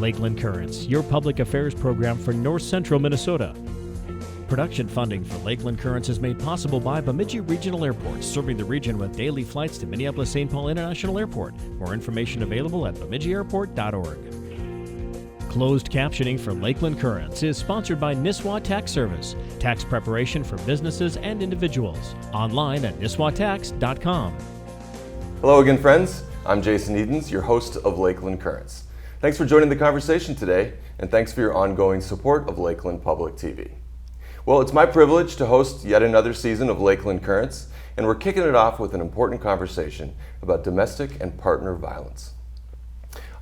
Lakeland Currents, your public affairs program for North Central Minnesota. Production funding for Lakeland Currents is made possible by Bemidji Regional Airport, serving the region with daily flights to Minneapolis-St. Paul International Airport. More information available at bemidjiairport.org. Closed captioning for Lakeland Currents is sponsored by Nisswa Tax Service, tax preparation for businesses and individuals. Online at nisswatax.com. Hello again, friends. I'm Jason Edens, your host of Lakeland Currents. Thanks for joining the conversation today, and thanks for your ongoing support of Lakeland Public TV. Well, it's my privilege to host yet another season of Lakeland Currents, and we're kicking it off with an important conversation about domestic and partner violence.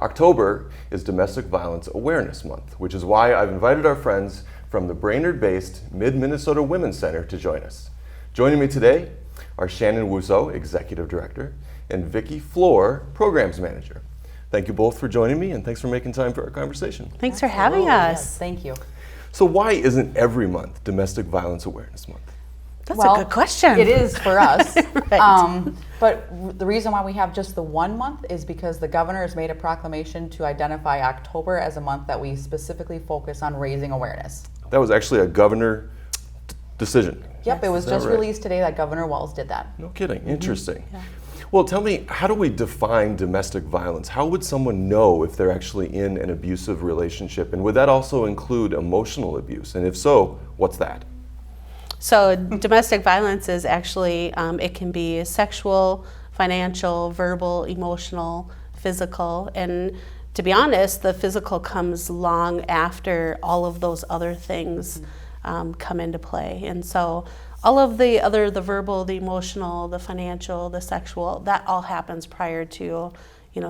October is Domestic Violence Awareness Month, which is why I've invited our friends from the Brainerd-based Mid-Minnesota Women's Center to join us. Joining me today are Shannon Wusso, Executive Director, and Vicki Floor, Programs Manager. Thank you both for joining me, and thanks for making time for our conversation. Thanks for having us. Yes, thank you. So why isn't every month Domestic Violence Awareness Month? That's a good question. It is for us. Right. But the reason why we have just the 1 month is because the governor has made a proclamation to identify October as a month that we specifically focus on raising awareness. That was actually a governor decision. Yep, it was Is that just right? released today that Governor Walz did that. No kidding. Interesting. Yeah. Well, tell me, how do we define domestic violence? How would someone know if they're actually in an abusive relationship? And would that also include emotional abuse? And if so, what's that? So domestic violence is actually, it can be sexual, financial, verbal, emotional, physical. And to be honest, the physical comes long after all of those other things come into play. And so all of the verbal, the emotional, the financial, the sexual, that all happens prior to,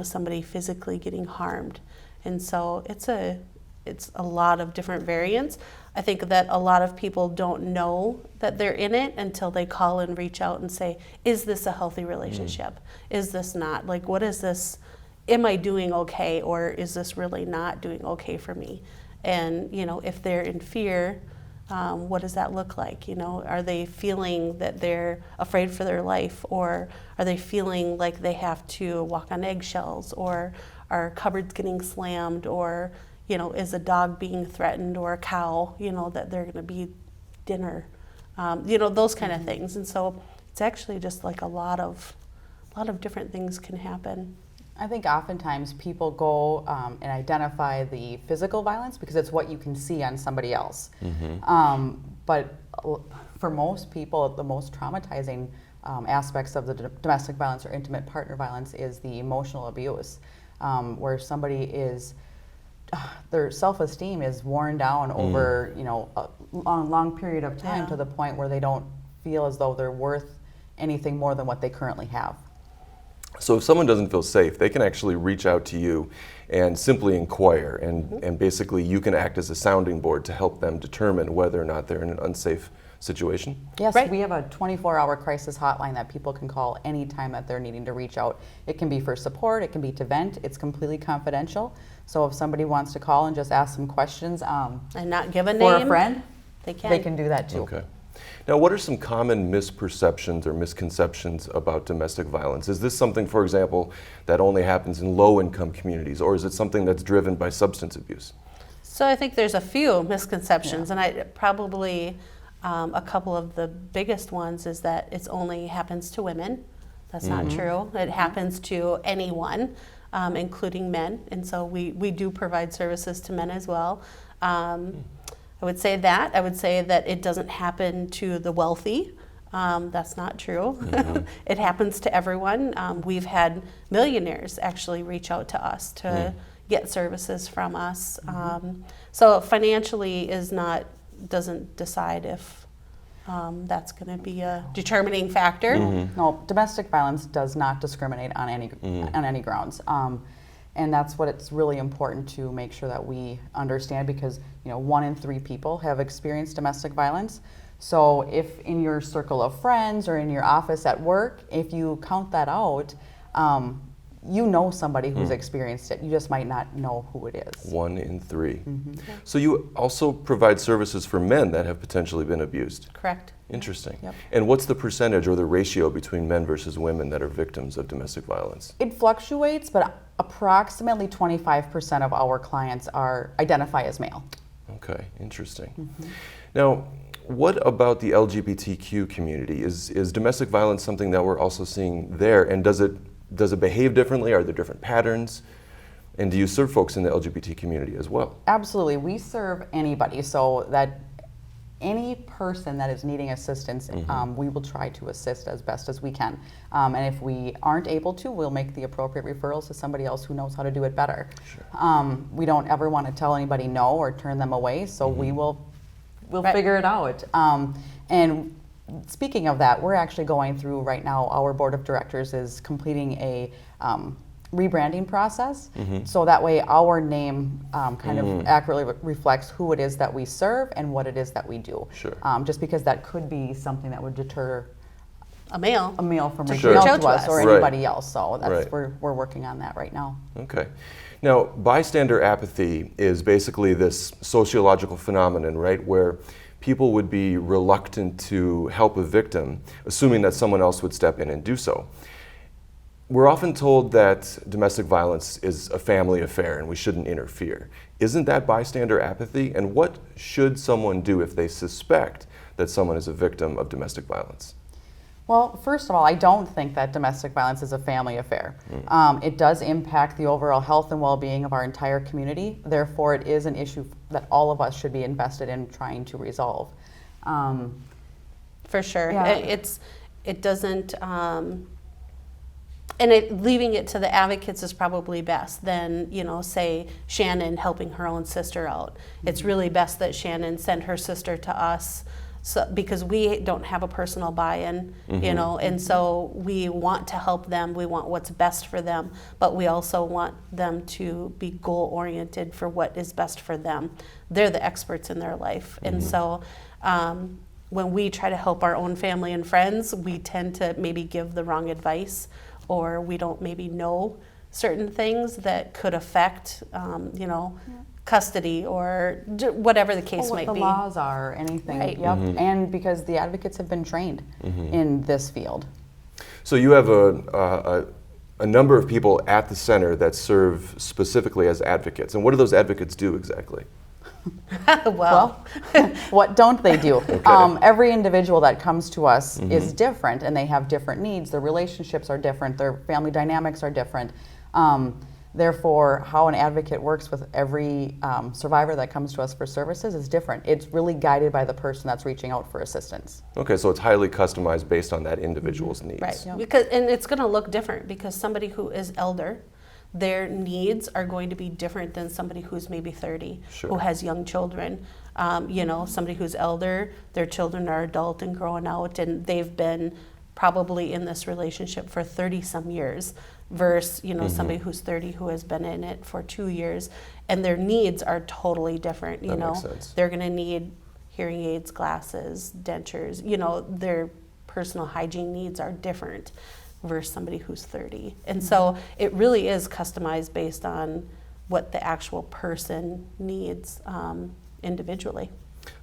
somebody physically getting harmed. And so it's a lot of different variants. I think that a lot of people don't know that they're in it until they call and reach out and say, is this a healthy relationship? Is this not? Like, what is this? Am I doing okay, or is this really not doing okay for me? And, if they're in fear, what does that look like? Are they feeling that they're afraid for their life, or are they feeling like they have to walk on eggshells, or are cupboards getting slammed, or is a dog being threatened, or a cow, that they're going to be dinner, those kind of things. And so it's actually just like a lot of different things can happen. I think oftentimes people go and identify the physical violence because it's what you can see on somebody else. But for most people, the most traumatizing aspects of the domestic violence or intimate partner violence is the emotional abuse, where somebody is, their self-esteem is worn down over a long period of time, to the point where they don't feel as though they're worth anything more than what they currently have. So if someone doesn't feel safe, they can actually reach out to you and simply inquire, and basically you can act as a sounding board to help them determine whether or not they're in an unsafe situation? Yes, Right. we have a 24-hour crisis hotline that people can call anytime that they're needing to reach out. It can be for support, it can be to vent, it's completely confidential. So if somebody wants to call and just ask some questions And not give a name. for a friend, They can. they can do that too. Okay. Now, what are some common misperceptions or misconceptions about domestic violence? Is this something, for example, that only happens in low-income communities, or is it something that's driven by substance abuse? So I think there's a few misconceptions, and I probably a couple of the biggest ones is that it only happens to women. That's not true. It happens to anyone, including men, and so we do provide services to men as well. I would say that. I would say that it doesn't happen to the wealthy. That's not true. It happens to everyone. We've had millionaires actually reach out to us to get services from us. So financially doesn't decide if that's going to be a determining factor. No, domestic violence does not discriminate on any grounds. And that's what it's really important to make sure that we understand, because 1 in 3 people have experienced domestic violence. So if in your circle of friends or in your office at work, if you count that out, you know somebody who's experienced it. You just might not know who it is. 1 in 3. So you also provide services for men that have potentially been abused. Correct. Interesting. Yep. And what's the percentage or the ratio between men versus women that are victims of domestic violence? It fluctuates, but approximately 25% of our clients identify as male. Okay, interesting. Now, what about the LGBTQ community? Is domestic violence something that we're also seeing there? And does it behave differently? Are there different patterns? And do you serve folks in the LGBT community as well? Absolutely. We serve anybody, so that any person that is needing assistance, we will try to assist as best as we can. And if we aren't able to, we'll make the appropriate referrals to somebody else who knows how to do it better. Sure. We don't ever want to tell anybody no or turn them away, so we'll Right. figure it out. And speaking of that, we're actually going through right now, our board of directors is completing a rebranding process, so that way our name kind of accurately reflects who it is that we serve and what it is that we do. Sure. Just because that could be something that would deter A male. from To reaching reach out out to us to or us. Right. anybody else. So that's Right. we're working on that right now. Okay. Now, bystander apathy is basically this sociological phenomenon, right, where people would be reluctant to help a victim, assuming that someone else would step in and do so. We're often told that domestic violence is a family affair and we shouldn't interfere. Isn't that bystander apathy? And what should someone do if they suspect that someone is a victim of domestic violence? Well, first of all, I don't think that domestic violence is a family affair. It does impact the overall health and well-being of our entire community. Therefore, it is an issue that all of us should be invested in trying to resolve. For sure. Yeah. It doesn't, and leaving it to the advocates is probably best than, say Shannon helping her own sister out. It's really best that Shannon send her sister to us. So, because we don't have a personal buy-in, and so we want to help them. We want what's best for them, but we also want them to be goal-oriented for what is best for them. They're the experts in their life, and so when we try to help our own family and friends, we tend to maybe give the wrong advice, or we don't maybe know certain things that could affect, custody or whatever the case might what be. the laws are, anything. Right. Yep. And because the advocates have been trained in this field. So you have a number of people at the center that serve specifically as advocates. And what do those advocates do exactly? Well, What don't they do? Okay. Every individual that comes to us is different, and they have different needs. Their relationships are different. Their family dynamics are different. Therefore, how an advocate works with every survivor that comes to us for services is different. It's really guided by the person that's reaching out for assistance. Okay, so it's highly customized based on that individual's needs. right. Yep. And it's going to look different because somebody who is elder, their needs are going to be different than somebody who's maybe 30, Sure. who has young children. Somebody who's elder, their children are adult and growing out, and they've been probably in this relationship for 30 some years versus somebody who's 30 who has been in it for 2 years, and their needs are totally different. That makes sense. They're going to need hearing aids, glasses, dentures. Their personal hygiene needs are different versus somebody who's 30. And so it really is customized based on what the actual person needs individually.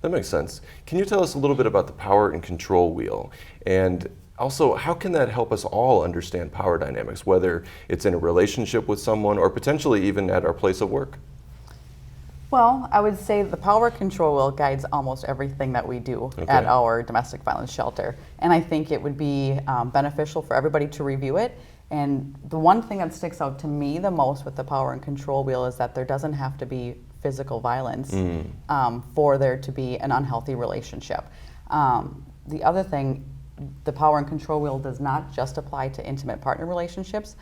That makes sense. Can you tell us a little bit about the power and control wheel? And also, how can that help us all understand power dynamics, whether it's in a relationship with someone or potentially even at our place of work? Well, I would say the power control wheel guides almost everything that we do at our domestic violence shelter. And I think it would be beneficial for everybody to review it. And the one thing that sticks out to me the most with the power and control wheel is that there doesn't have to be physical violence for there to be an unhealthy relationship. The other thing, the power and control wheel does not just apply to intimate partner relationships.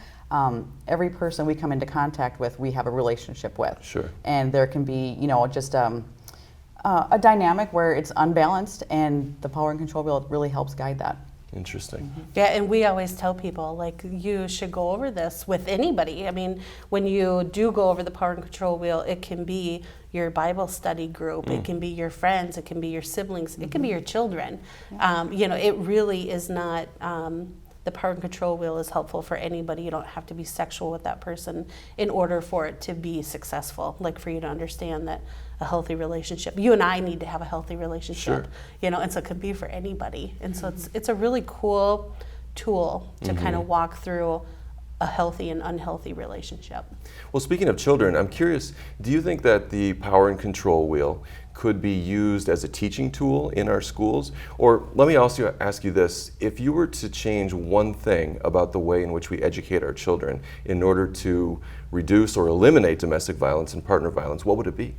Every person we come into contact with, we have a relationship with. Sure. And there can be, just a dynamic where it's unbalanced, and the power and control wheel really helps guide that. Interesting. Yeah, and we always tell people, you should go over this with anybody. I mean, when you do go over the power and control wheel, it can be your Bible study group, it can be your friends, it can be your siblings, it can be your children. It really is not the power and control wheel is helpful for anybody. You don't have to be sexual with that person in order for it to be successful. Like for you to understand that a healthy relationship, you and I need to have a healthy relationship, you know, and so it could be for anybody. And so it's a really cool tool to kind of walk through a healthy and unhealthy relationship. Well, speaking of children, I'm curious, do you think that the power and control wheel could be used as a teaching tool in our schools? Or let me also ask you this, if you were to change one thing about the way in which we educate our children in order to reduce or eliminate domestic violence and partner violence, what would it be?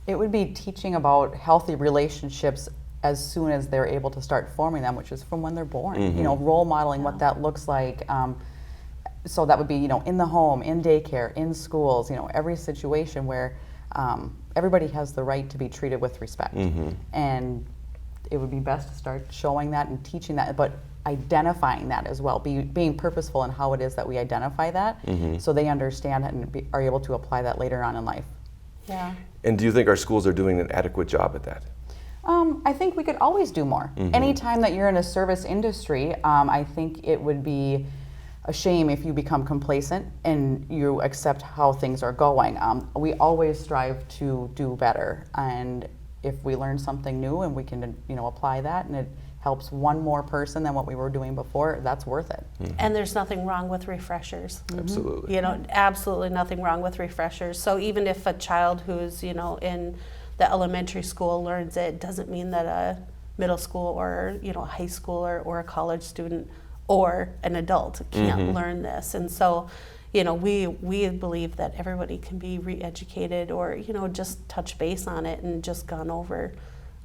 It would be teaching about healthy relationships as soon as they're able to start forming them, which is from when they're born. You know, role modeling what that looks like. So that would be, you know, in the home, in daycare, in schools, you know, every situation where everybody has the right to be treated with respect. And it would be best to start showing that and teaching that, but identifying that as well, being purposeful in how it is that we identify that, so they understand it and are able to apply that later on in life. Yeah. And do you think our schools are doing an adequate job at that? I think we could always do more. Anytime that you're in a service industry, I think it would be a shame if you become complacent and you accept how things are going. We always strive to do better, and if we learn something new and we can, you know, apply that, and it helps one more person than what we were doing before, that's worth it. And there's nothing wrong with refreshers. Absolutely. You know, absolutely nothing wrong with refreshers. So even if a child who's, you know, in the elementary school learns it, doesn't mean that a middle school or, you know, a high schooler or a college student or an adult can't learn this. And so, you know, we believe that everybody can be re-educated or, you know, just touch base on it and just gone over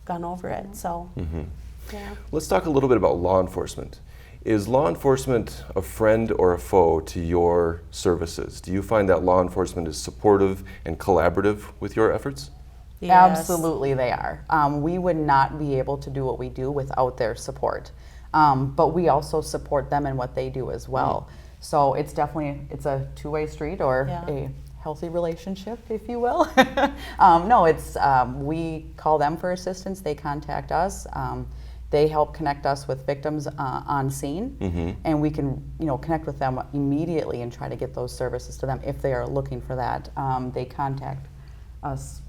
it. So, yeah. Let's talk a little bit about law enforcement. Is law enforcement a friend or a foe to your services? Do you find that law enforcement is supportive and collaborative with your efforts? Yes. Absolutely they are. We would not be able to do what we do without their support. But we also support them in what they do as well. So it's definitely, a two-way street, or a healthy relationship, if you will. No, it's, we call them for assistance, they contact us. They help connect us with victims on scene, and we can, you know, connect with them immediately and try to get those services to them if they are looking for that. They contact us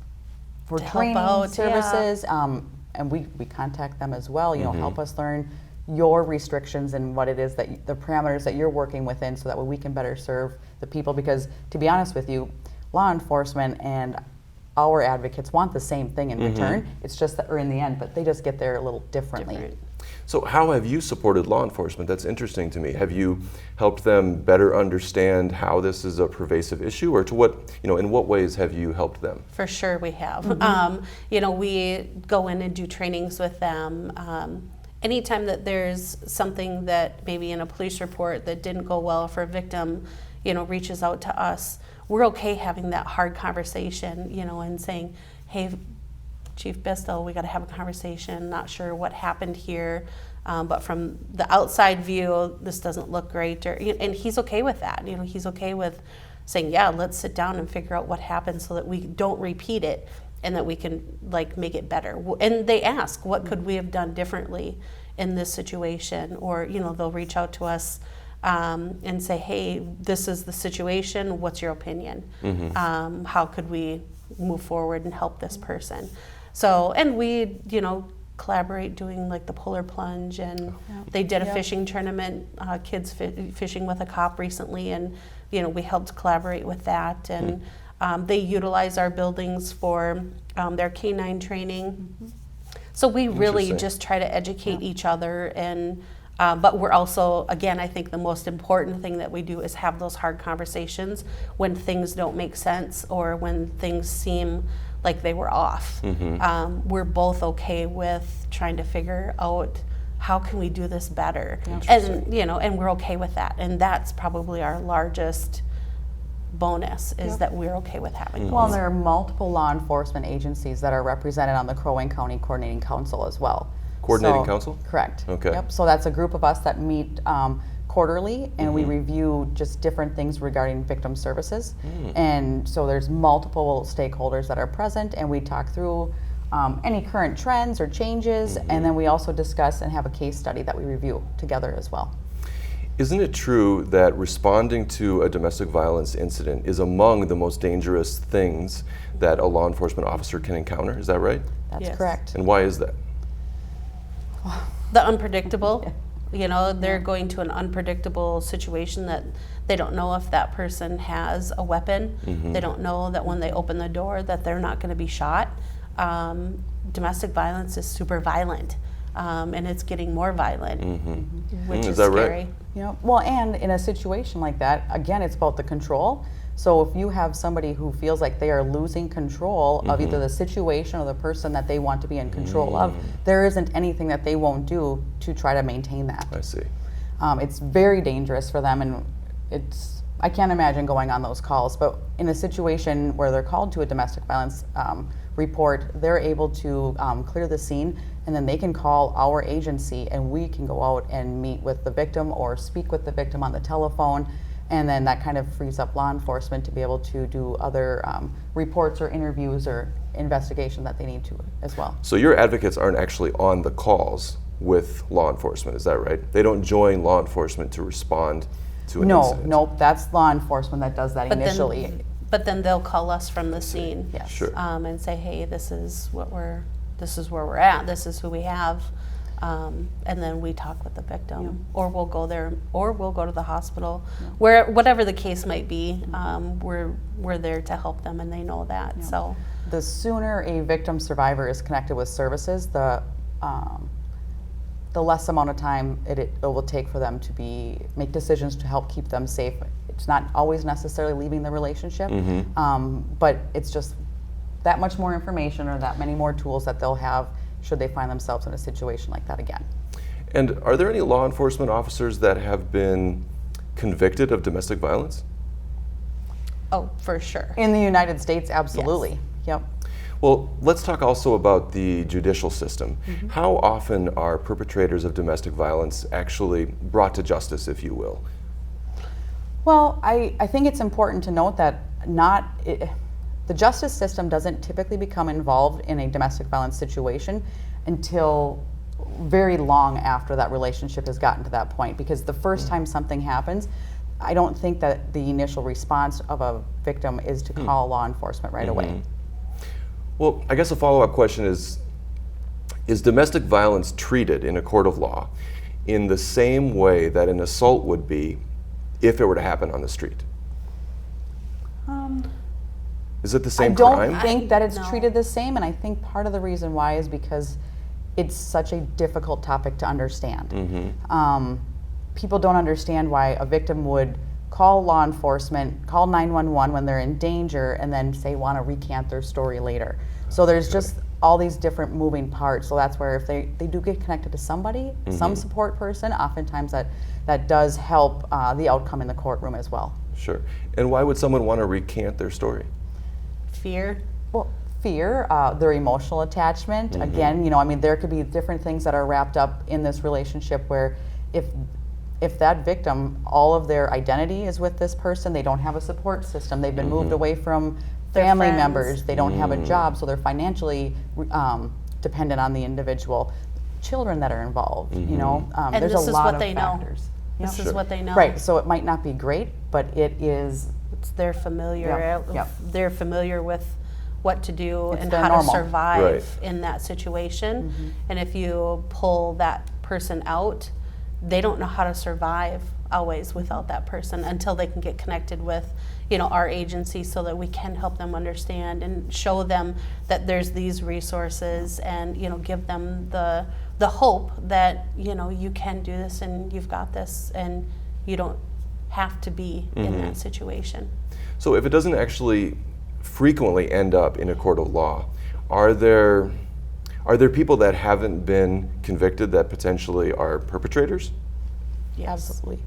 for To help training out, services, and we contact them as well. You know, help us learn your restrictions and what it is that the parameters that you're working within, so that way we can better serve the people. Because to be honest with you, law enforcement and our advocates want the same thing in return. It's just that we're in the end, but they just get there a little differently. So how have you supported law enforcement? That's interesting to me. Have you helped them better understand how this is a pervasive issue, or to what, you know, in what ways have you helped them? For sure we have. You know, we go in and do trainings with them. Anytime that there's something that maybe in a police report that didn't go well, for a victim, you know, reaches out to us, we're okay having that hard conversation, you know, and saying, hey, Chief Bistel, we got to have a conversation, not sure what happened here, but from the outside view, this doesn't look great. And he's okay with that. You know, he's okay with saying, yeah, let's sit down and figure out what happened so that we don't repeat it and that we can, like, make it better. And they ask, what could we have done differently in this situation? Or, you know, they'll reach out to us and say, hey, this is the situation, what's your opinion? How could we move forward and help this person? So, and we, you know, collaborate doing like the polar plunge, and they did a fishing tournament, kids fishing with a cop recently, and, you know, we helped collaborate with that. And they utilize our buildings for their canine training. So we really just try to educate each other, and but we're also, again, I think the most important thing that we do is have those hard conversations when things don't make sense or when things seem like they were off. We're both okay with trying to figure out how can we do this better, and, you know, and we're okay with that. And that's probably our largest bonus, is that we're okay with having Well, those. there are multiple law enforcement agencies that are represented on the Crow Wing County Coordinating Council as well. Coordinating Council? Correct. Okay. Yep. So that's a group of us that meet quarterly, and we review just different things regarding victim services. And so there's multiple stakeholders that are present, and we talk through any current trends or changes, and then we also discuss and have a case study that we review together as well. Isn't it true that responding to a domestic violence incident is among the most dangerous things that a law enforcement officer can encounter? Is that right? That's Yes. correct. And why is that? The unpredictable, you know, they're going to an unpredictable situation that they don't know if that person has a weapon. They don't know that when they open the door that they're not going to be shot. Domestic violence is super violent, and it's getting more violent, which is that right? scary. Well, and in a situation like that, again, it's about the control. So if you have somebody who feels like they are losing control of either the situation or the person that they want to be in control of, there isn't anything that they won't do to try to maintain that. I see. It's very dangerous for them, and I can't imagine going on those calls, but in a situation where they're called to a domestic violence report, they're able to clear the scene, and then they can call our agency and we can go out and meet with the victim or speak with the victim on the telephone, and then that kind of frees up law enforcement to be able to do other reports or interviews or investigation that they need to as well. So your advocates aren't actually on the calls with law enforcement, is that right? They don't join law enforcement to respond to an incident? No, that's law enforcement that does that initially. But then they'll call us from the scene, Yes. Sure. and say, hey, this is where we're at, this is who we have, and then we talk with the victim, or we'll go there, or we'll go to the hospital, whatever the case might be. We're there to help them, and they know that. So The sooner a victim survivor is connected with services, the less amount of time it will take for them to make decisions to help keep them safe. It's not always necessarily leaving the relationship, but it's just that much more information or that many more tools that they'll have should they find themselves in a situation like that again. And are there any law enforcement officers that have been convicted of domestic violence? oh, for sure. In the United States, absolutely. Yep. Well, let's talk also about the judicial system. How often are perpetrators of domestic violence actually brought to justice, if you will? Well, I think it's important to note that the justice system doesn't typically become involved in a domestic violence situation until very long after that relationship has gotten to that point, because the first time something happens, I don't think that the initial response of a victim is to call law enforcement right away. Well, I guess a follow-up question is domestic violence treated in a court of law in the same way that an assault would be if it were to happen on the street? Is it the same crime? I don't think that it's No. treated the same, and I think part of the reason why is because it's such a difficult topic to understand. People don't understand why a victim would call law enforcement, call 911 when they're in danger, and then say want to recant their story later. So there's just all these different moving parts. So that's where if they do get connected to somebody, some support person, oftentimes that does help the outcome in the courtroom as well. Sure. And why would someone want to recant their story? Fear. Well, fear, their emotional attachment. Again, there could be different things that are wrapped up in this relationship where if that victim, all of their identity is with this person, they don't have a support system, they've been moved away from Their family friends. members, they don't have a job, so they're financially dependent on the individual. Children that are involved, And there's this a is lot what of they know. factors. This Sure. is what they know. Right, so it might not be great, but it is. It's they're familiar. Yep. They're familiar with what to do It's and their how normal. to survive Right. in that situation. And if you pull that person out, they don't know how to survive always without that person until they can get connected with, our agency, so that we can help them understand and show them that there's these resources, and give them the hope that you can do this and you've got this and you don't have to be in that situation. So if it doesn't actually frequently end up in a court of law, are there people that haven't been convicted that potentially are perpetrators? Yes. Absolutely.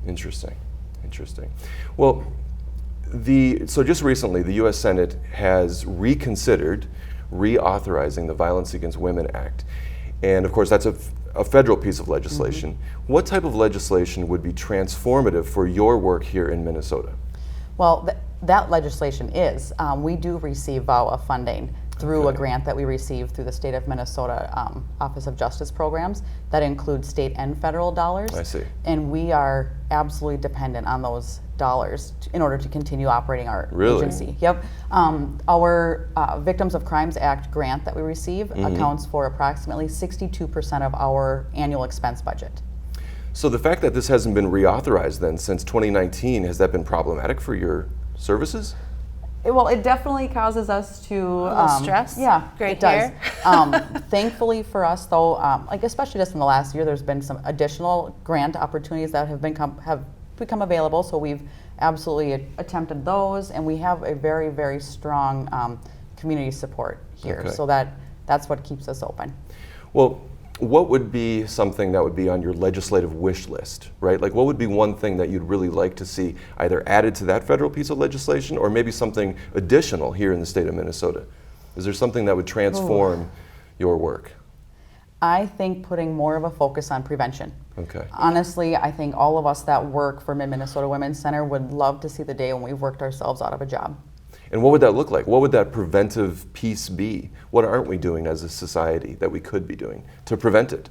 Interesting. Well, so just recently, the U.S. Senate has reconsidered reauthorizing the Violence Against Women Act. And of course, that's a federal piece of legislation. What type of legislation would be transformative for your work here in Minnesota? Well, that legislation is. We do receive VAWA funding through a grant that we received through the state of Minnesota Office of Justice Programs that includes state and federal dollars. I see. And we are absolutely dependent on those dollars in order to continue operating our agency. Yep. Our Victims of Crimes Act grant that we receive accounts for approximately 62% of our annual expense budget. So the fact that this hasn't been reauthorized then since 2019, has that been problematic for your services? Well, it definitely causes us to stress. Yeah, Great it does. hair. Thankfully for us, though, like especially just in the last year, there's been some additional grant opportunities that have become available. So we've absolutely attempted those, and we have a very, very strong community support here. Okay. So that's what keeps us open. Well, what would be something that would be on your legislative wish list, right? Like what would be one thing that you'd really like to see either added to that federal piece of legislation or maybe something additional here in the state of Minnesota? Is there something that would transform your work? I think putting more of a focus on prevention. Okay. Honestly, I think all of us that work for Mid-Minnesota Women's Center would love to see the day when we've worked ourselves out of a job. And what would that look like? What would that preventive piece be? What aren't we doing as a society that we could be doing to prevent it?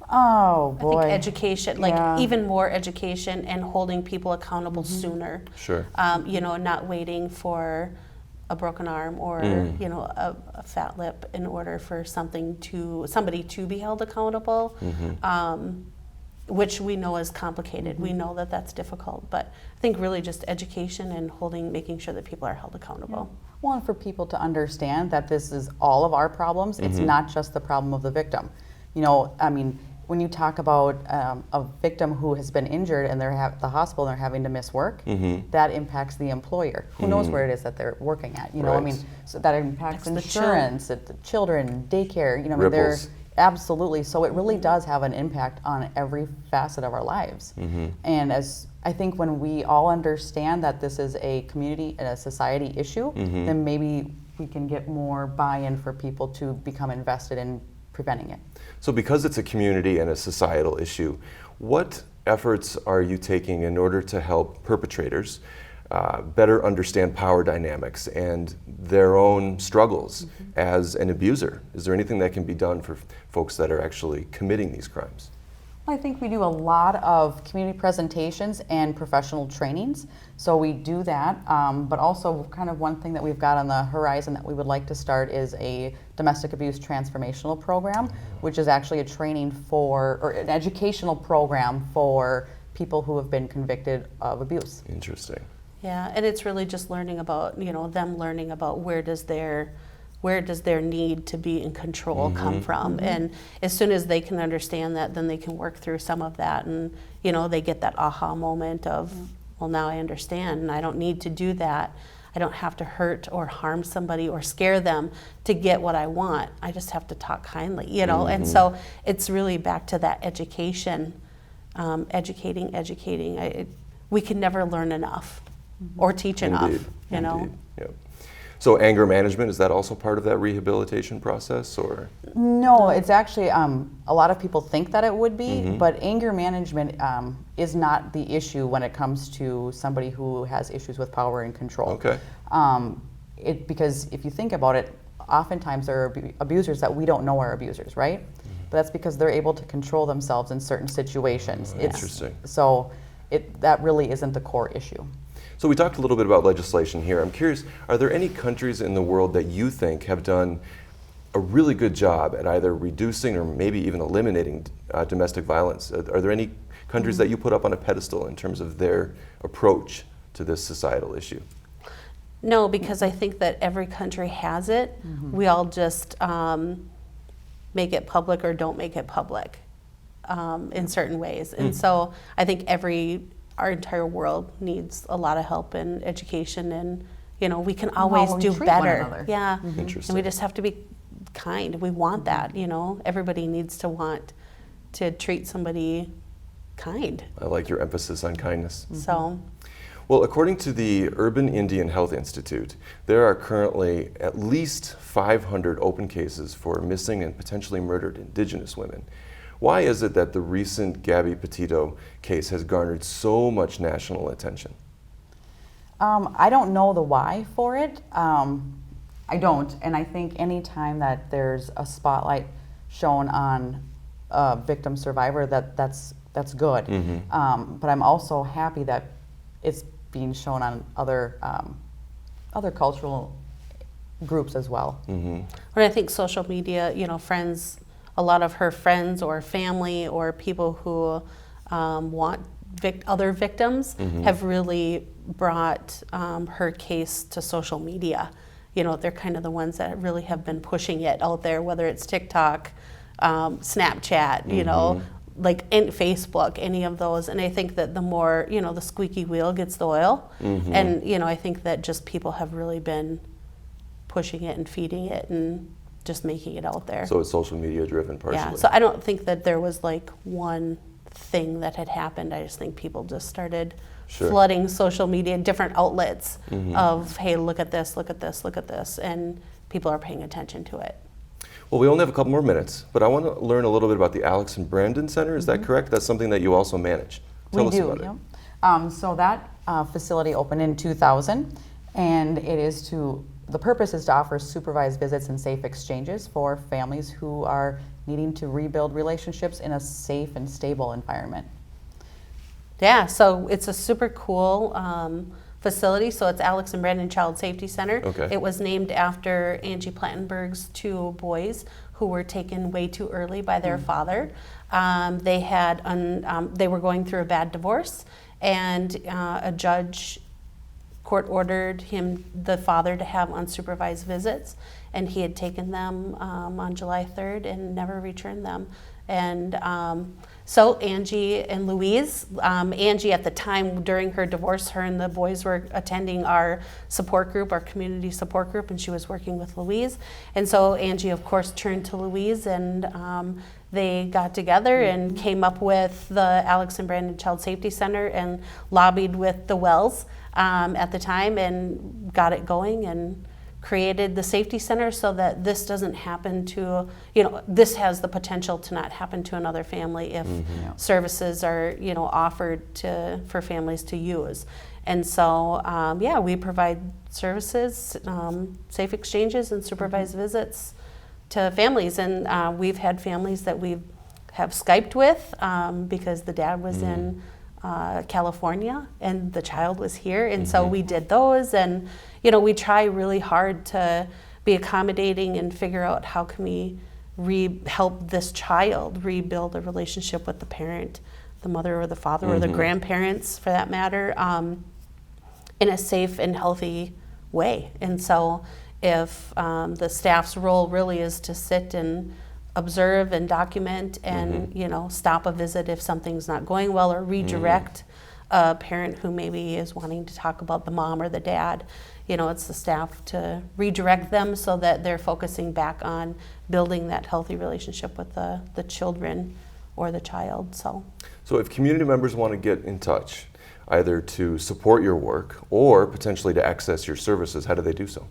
Oh, I boy. think education, like Yeah. even more education and holding people accountable sooner. Sure. You know, not waiting for a broken arm or you know a fat lip in order for somebody to be held accountable. Which we know is complicated. We know that that's difficult, but I think really just education and making sure that people are held accountable. Well, and for people to understand that this is all of our problems, it's not just the problem of the victim. You know, I mean, when you talk about a victim who has been injured and they're at the hospital and they're having to miss work, that impacts the employer. Who knows where it is that they're working at? You know, I mean, so that impacts insurance, the children, daycare. You know, I mean, Ripples. Absolutely. So it really does have an impact on every facet of our lives. And as I think when we all understand that this is a community and a society issue, then maybe we can get more buy-in for people to become invested in preventing it. So because it's a community and a societal issue, what efforts are you taking in order to help perpetrators better understand power dynamics and their own struggles as an abuser? Is there anything that can be done for folks that are actually committing these crimes? I think we do a lot of community presentations and professional trainings. So we do that, but also kind of one thing that we've got on the horizon that we would like to start is a domestic abuse transformational program, which is actually a training or an educational program for people who have been convicted of abuse. Interesting. Yeah, and it's really just learning about, you know, them learning about where does their need to be in control come from. And as soon as they can understand that, then they can work through some of that, and you know, they get that aha moment of, well, now I understand and I don't need to do that. I don't have to hurt or harm somebody or scare them to get what I want. I just have to talk kindly, you know. And so it's really back to that education, educating. We can never learn enough or teach enough, you know. Indeed. Yep. So anger management, is that also part of that rehabilitation process, or? No, it's actually, a lot of people think that it would be, but anger management is not the issue when it comes to somebody who has issues with power and control. Okay. Because if you think about it, oftentimes there are abusers that we don't know are abusers, right? But that's because they're able to control themselves in certain situations. Interesting. So that really isn't the core issue. So we talked a little bit about legislation here. I'm curious, are there any countries in the world that you think have done a really good job at either reducing or maybe even eliminating domestic violence? Are there any countries that you put up on a pedestal in terms of their approach to this societal issue? No, because I think that every country has it. We all just make it public or don't make it public in certain ways. And so I think our entire world needs a lot of help and education, and you know, we can always do better. Yeah. Interesting. And we just have to be kind. We want that, you know. Everybody needs to want to treat somebody kind. I like your emphasis on kindness. So Well, according to the Urban Indian Health Institute, there are currently at least 500 open cases for missing and potentially murdered Indigenous women. Why is it that the recent Gabby Petito case has garnered so much national attention? I don't know the why for it. I don't, and I think any time that there's a spotlight shown on a victim survivor, that's good. But I'm also happy that it's being shown on other cultural groups as well. But I think social media, friends, a lot of her friends or family or people who want other victims have really brought her case to social media. They're kind of the ones that really have been pushing it out there, whether it's TikTok, Snapchat, like in Facebook, any of those. And I think that the more, the squeaky wheel gets the oil. And, I think that just people have really been pushing it and feeding it and just making it out there. So it's social media driven partially. Yeah, so I don't think that there was like one thing that had happened. I just think people just started flooding social media, different outlets of, hey, look at this, look at this, look at this, and people are paying attention to it. Well, we only have a couple more minutes, but I want to learn a little bit about the Alex and Brandon Center. Is that correct? That's something that you also manage. Tell us about it. So that facility opened in 2000, and the purpose is to offer supervised visits and safe exchanges for families who are needing to rebuild relationships in a safe and stable environment. Yeah, so it's a super cool facility. So it's Alex and Brandon Child Safety Center. Okay. It was named after Angie Plattenberg's two boys who were taken way too early by their father. They were going through a bad divorce, and a judge court ordered the father, to have unsupervised visits, and he had taken them on July 3rd and never returned them. And so Angie and Louise, Angie at the time during her divorce, her and the boys were attending our support group, our community support group, and she was working with Louise. And so Angie, of course, turned to Louise, and they got together and came up with the Alex and Brandon Child Safety Center and lobbied with the Wells at the time and got it going and created the safety center so that this doesn't happen to, this has the potential to not happen to another family if services are, offered for families to use. And so, we provide services, safe exchanges and supervised visits to families. And we've had families that we have Skyped with because the dad was in California and the child was here, and so we did those, and we try really hard to be accommodating and figure out how can we help this child rebuild a relationship with the parent, the mother or the father or the grandparents for that matter, in a safe and healthy way. And so if the staff's role really is to sit and observe and document and stop a visit if something's not going well, or redirect a parent who maybe is wanting to talk about the mom or the dad, it's the staff to redirect them so that they're focusing back on building that healthy relationship with the children or the child. So if community members want to get in touch, either to support your work or potentially to access your services, how do they do so?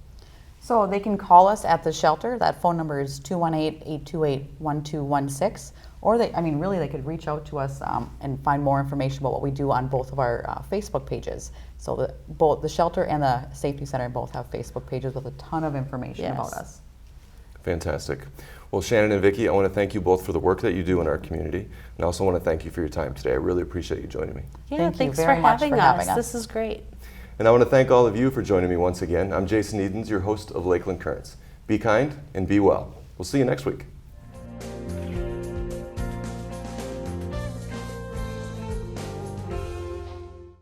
So they can call us at the shelter. That phone number is 218-828-1216. Or they could reach out to us and find more information about what we do on both of our Facebook pages. So both the shelter and the safety center both have Facebook pages with a ton of information about us. Fantastic. Well, Shannon and Vicki, I want to thank you both for the work that you do in our community. And I also want to thank you for your time today. I really appreciate you joining me. Yeah, thanks for having us. This is great. And I want to thank all of you for joining me once again. I'm Jason Edens, your host of Lakeland Currents. Be kind and be well. We'll see you next week.